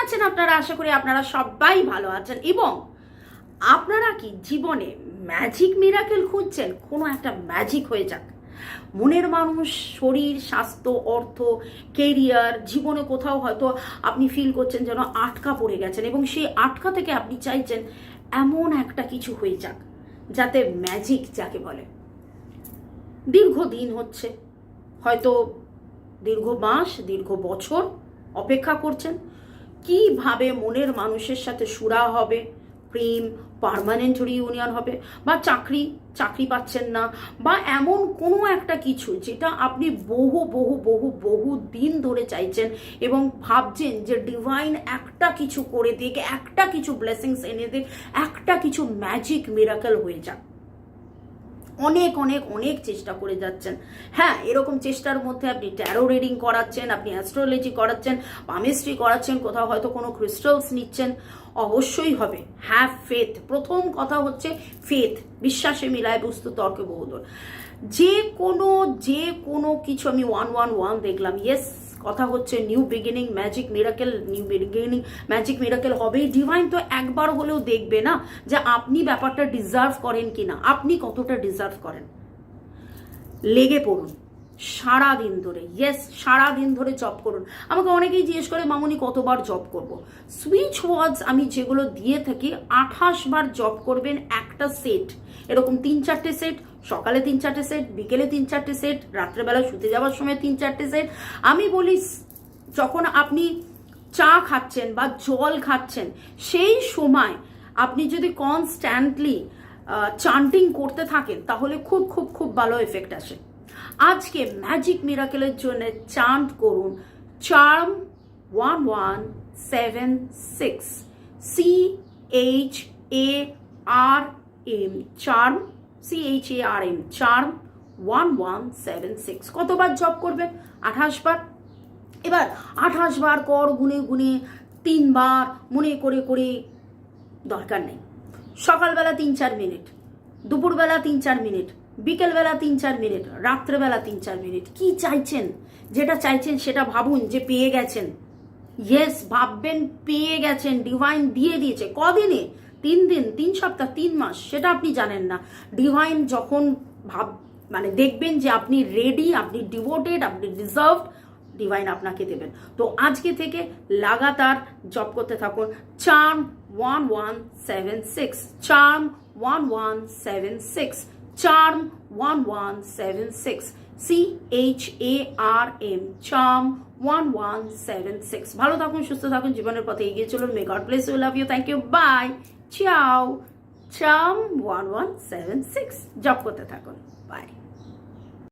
আছেন আপনারা? আশা করি আপনারা সবাই ভালো আছেন। এবং আপনারা কি জীবনে ম্যাজিক মিরাকেল খুঁজছেন? কোনো একটা ম্যাজিক হয়ে যাক। মনের মানুষ, শরীর, স্বাস্থ্য, অর্থ, কেরিয়ার, জীবনে কোথাও হয়তো আপনি ফিল করছেন যেন আটকা পড়ে গেছেন, এবং সেই আটকা থেকে আপনি চাইছেন এমন একটা কিছু হয়ে যাক যাতে ম্যাজিক যাকে বলে। দীর্ঘদিন হচ্ছে, হয়তো দীর্ঘ মাস, দীর্ঘ বছর অপেক্ষা করছেন কিভাবে মনের মানুষের সাথে সুরা হবে, প্রেম, পার্মানেন্ট রিউনিয়ন হবে, বা চাকরি পাচ্ছেন না, বা এমন কোনো একটা কিছু যেটা আপনি বহু বহু বহু বহু দিন ধরে চাইছেন এবং ভাবছেন যে ডিভাইন একটা কিছু করে দিক, একটা কিছু ব্লেসিংস এনে দিক, একটা কিছু ম্যাজিক মিরাকেল হয়ে যাক। অনেক অনেক অনেক চেষ্টা করে যাচ্ছেন। হ্যাঁ, এরকম চেষ্টার মধ্যে আপনি ট্যারো রিডিং করাচ্ছেন, আপনি অ্যাস্ট্রোলজি করাচ্ছেন, পামিস্ট্রি করাচ্ছেন, কোথাও হয়তো কোনো ক্রিস্টালস নিচ্ছেন। অবশ্যই হবে। Have faith. প্রথম কথা হচ্ছে ফেথ। বিশ্বাসে মিলায় বস্তু তর্কে বহুদূর। যে কোনো কিছু আমি 111 দেখলাম। ইয়েস, কথা হচ্ছে new beginning, magic miracle, new beginning, magic miracle হবেই। ডিভাইন তো একবার হলেও দেখবে না যে আপনি ব্যাপারটা ডিজার্ভ করেন কিনা, আপনি কতটা ডিজার্ভ করেন। লেগে পড়ুন সারাদিন ধরে। ইয়েস, সারাদিন ধরে জব করুন। আমাকে অনেকেই জিজ্ঞেস করে মামুনি কতবার জব করব। সুইচ ওয়ার্ডস আমি যেগুলো দিয়ে থাকি, 28 বার জব করবেন একটা সেট। এরকম 3-4টে সেট, সকালে 3-4টে সেট, বিকেলে 3-4টে সেট, রাত্রেবেলা শুতে যাওয়ার সময় 3-4টে সেট। আমি বলি যখন আপনি চা খাচ্ছেন বা জল খাচ্ছেন, সেই সময় আপনি যদি কনস্ট্যান্টলি চান্টিং করতে থাকেন তাহলে খুব খুব খুব ভালো এফেক্ট আসে। আজকে ম্যাজিক মিরাকেলের জন্য চান্ট করুন charm 1176, CHARM, charm, CHARM, charm 1176। কতবার জপ করবেন? 28 বার। এবার 28 বার কর গুনে গুনে 3 বার মনে করে করে দরকার নেই। সকালবেলা 3-4 মিনিট, দুপুরবেলা 3-4 মিনিট, বিকেলবেলা 3-4 মিনিট, রাত্রেবেলা 3-4 মিনিট। কি চাইছেন? যেটা চাইছেন সেটা ভাবুন যে পেয়ে গেছেন। ইয়েস, ভাববেন পেয়ে গেছেন, ডিভাইন দিয়ে দিয়েছে। কদিনে? 3 দিন, 3 সপ্তাহ, 3 মাস, সেটা আপনি জানেন না। ডিভাইন যখন দেখবেন যে আপনি রেডি, আপনি ডিভোটেড, আপনি ডিজার্ভড, ডিভাইন আপনাকে দেবেন। তো আজকে থেকে লাগাতার জপ করতে থাকুন charm 1176, charm 1176, charm 1176, CHARM, charm 1176। ভালো থাকুন, সুস্থ থাকুন, জীবনের পথে এগিয়ে চলুন। May God bless you, love you, thank you, bye, ciao. Charm 1176 জপ করতে থাকুন। বাই।